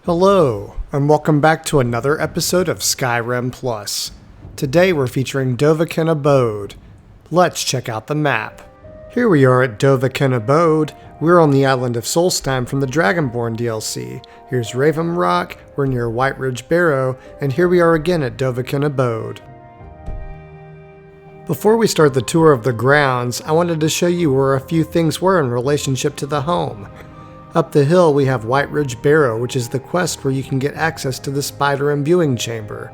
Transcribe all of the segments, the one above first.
Hello, and welcome back to another episode of Skyrim Plus. Today we're featuring Dovahkin Abode. Let's check out the map. Here we are at Dovahkin Abode. We're on the island of Solstheim from the Dragonborn DLC. Here's Raven Rock, we're near White Ridge Barrow, and here we are again at Dovahkin Abode. Before we start the tour of the grounds, I wanted to show you where a few things were in relationship to the home. Up the hill we have White Ridge Barrow, which is the quest where you can get access to the spider imbuing chamber.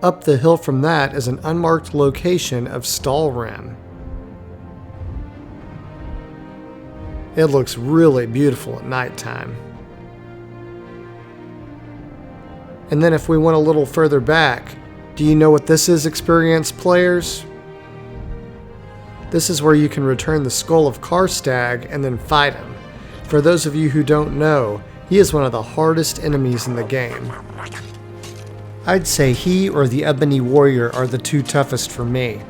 Up the hill from that is an unmarked location of Solstheim. It looks really beautiful at nighttime. And then if we went a little further back, do you know what this is, experienced players? This is where you can return the skull of Karstag and then fight him. For those of you who don't know, he is one of the hardest enemies in the game. I'd say he or the Ebony Warrior are the two toughest for me.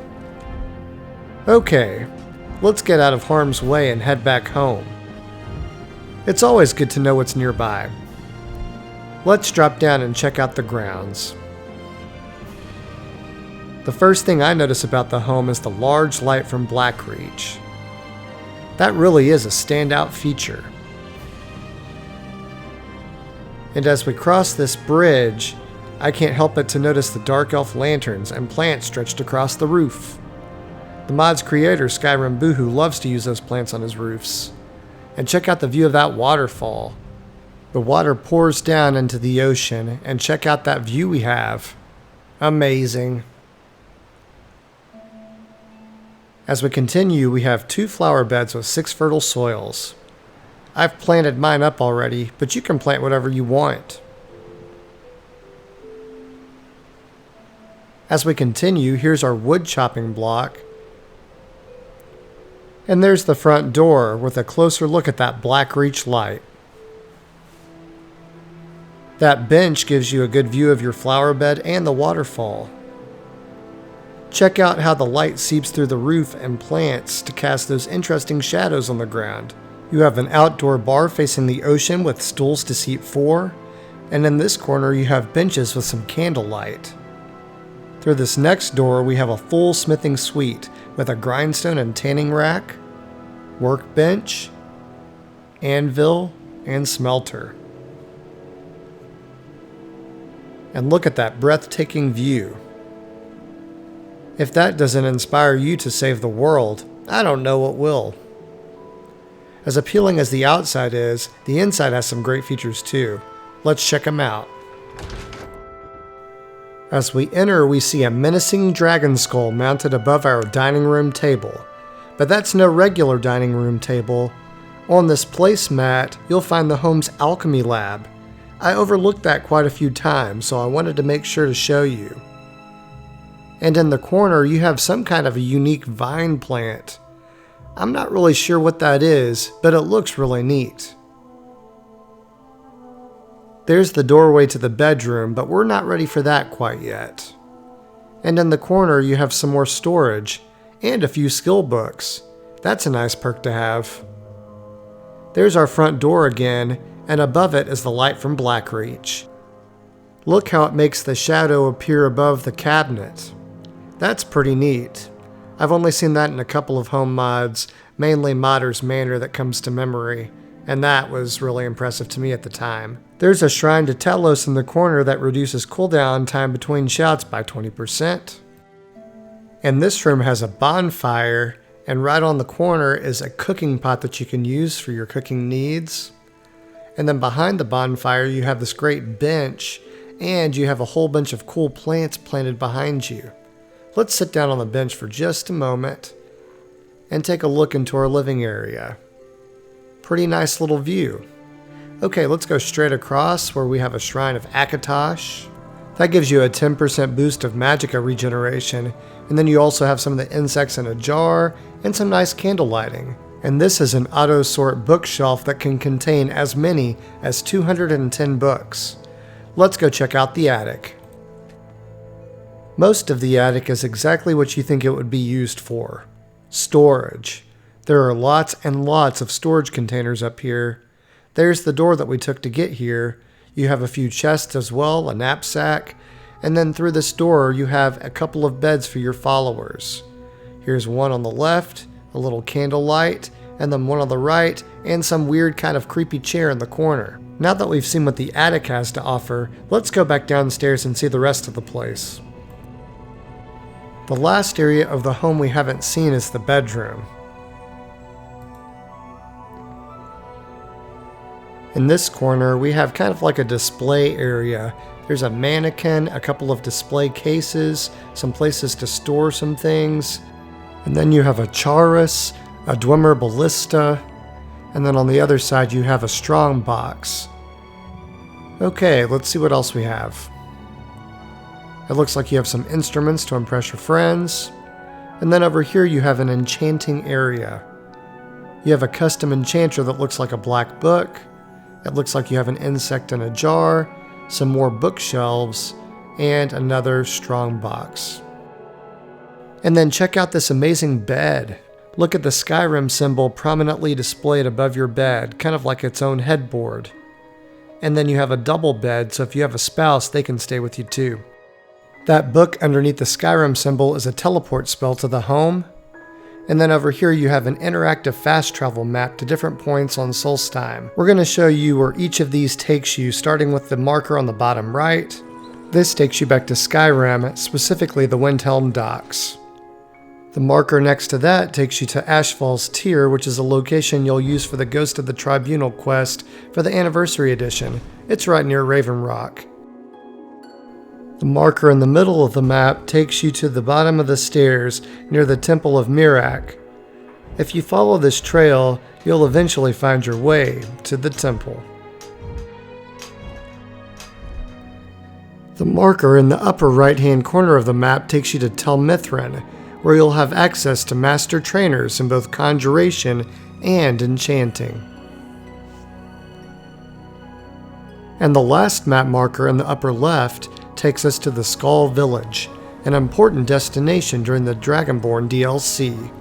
Okay, let's get out of harm's way and head back home. It's always good to know what's nearby. Let's drop down and check out the grounds. The first thing I notice about the home is the large light from Blackreach. That really is a standout feature. And as we cross this bridge, I can't help but to notice the dark elf lanterns and plants stretched across the roof. The mod's creator, Skyrim Boohoo, loves to use those plants on his roofs. And check out the view of that waterfall. The water pours down into the ocean, and check out that view we have. Amazing. As we continue, we have 2 flower beds with 6 fertile soils. I've planted mine up already, but you can plant whatever you want. As we continue, here's our wood chopping block. And there's the front door with a closer look at that Blackreach light. That bench gives you a good view of your flower bed and the waterfall. Check out how the light seeps through the roof and plants to cast those interesting shadows on the ground. You have an outdoor bar facing the ocean with stools to seat 4, and in this corner you have benches with some candlelight. Through this next door we have a full smithing suite with a grindstone and tanning rack, workbench, anvil, and smelter. And look at that breathtaking view. If that doesn't inspire you to save the world, I don't know what will. As appealing as the outside is, the inside has some great features too. Let's check them out. As we enter, we see a menacing dragon skull mounted above our dining room table. But that's no regular dining room table. On this placemat, you'll find the home's alchemy lab. I overlooked that quite a few times, so I wanted to make sure to show you. And in the corner, you have some kind of a unique vine plant. I'm not really sure what that is, but it looks really neat. There's the doorway to the bedroom, but we're not ready for that quite yet. And in the corner, you have some more storage, and a few skill books. That's a nice perk to have. There's our front door again, and above it is the light from Blackreach. Look how it makes the shadow appear above the cabinet. That's pretty neat. I've only seen that in a couple of home mods, mainly Modder's Manor that comes to memory, and that was really impressive to me at the time. There's a shrine to Telos in the corner that reduces cooldown time between shouts by 20%. And this room has a bonfire, and right on the corner is a cooking pot that you can use for your cooking needs. And then behind the bonfire you have this great bench, and you have a whole bunch of cool plants planted behind you. Let's sit down on the bench for just a moment and take a look into our living area. Pretty nice little view. Okay, let's go straight across where we have a shrine of Akatosh. That gives you a 10% boost of magicka regeneration, and then you also have some of the insects in a jar and some nice candle lighting. And this is an auto-sort bookshelf that can contain as many as 210 books. Let's go check out the attic. Most of the attic is exactly what you think it would be used for. Storage. There are lots and lots of storage containers up here. There's the door that we took to get here. You have a few chests as well, a knapsack, and then through this door you have a couple of beds for your followers. Here's one on the left, a little candlelight, and then one on the right, and some weird kind of creepy chair in the corner. Now that we've seen what the attic has to offer, let's go back downstairs and see the rest of the place. The last area of the home we haven't seen is the bedroom. In this corner, we have kind of like a display area. There's a mannequin, a couple of display cases, some places to store some things. And then you have a charis, a Dwemer ballista, and then on the other side you have a strong box. Okay, let's see what else we have. It looks like you have some instruments to impress your friends. And then over here you have an enchanting area. You have a custom enchanter that looks like a black book. It looks like you have an insect in a jar, some more bookshelves, and another strong box. And then check out this amazing bed. Look at the Skyrim symbol prominently displayed above your bed, kind of like its own headboard. And then you have a double bed, so if you have a spouse, they can stay with you too. That book underneath the Skyrim symbol is a teleport spell to the home. And then over here you have an interactive fast travel map to different points on Solstheim. We're going to show you where each of these takes you, starting with the marker on the bottom right. This takes you back to Skyrim, specifically the Windhelm docks. The marker next to that takes you to Ashfall's Tier, which is a location you'll use for the Ghost of the Tribunal quest for the Anniversary Edition. It's right near Raven Rock. The marker in the middle of the map takes you to the bottom of the stairs near the Temple of Miraak. If you follow this trail, you'll eventually find your way to the temple. The marker in the upper right-hand corner of the map takes you to Tel Mithrin, where you'll have access to master trainers in both conjuration and enchanting. And the last map marker in the upper left takes us to the Skull Village, an important destination during the Dragonborn DLC.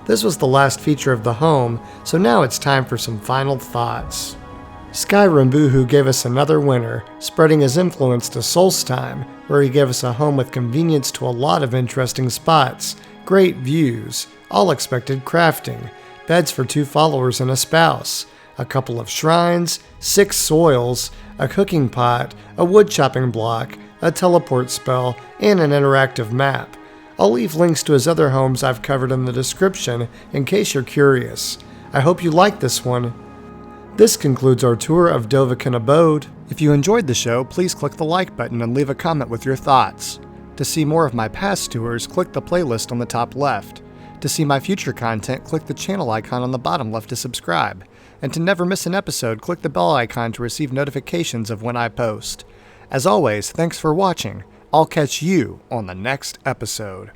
This was the last feature of the home, so now it's time for some final thoughts. Skyrim Boohoo gave us another winner, spreading his influence to Solstheim, where he gave us a home with convenience to a lot of interesting spots, great views, all expected crafting, beds for 2 followers and a spouse, a couple of shrines, 6 soils, a cooking pot, a woodchopping block, a teleport spell, and an interactive map. I'll leave links to his other homes I've covered in the description in case you're curious. I hope you liked this one. This concludes our tour of Dovahkin Abode. If you enjoyed the show, please click the like button and leave a comment with your thoughts. To see more of my past tours, click the playlist on the top left. To see my future content, click the channel icon on the bottom left to subscribe. And to never miss an episode, click the bell icon to receive notifications of when I post. As always, thanks for watching. I'll catch you on the next episode.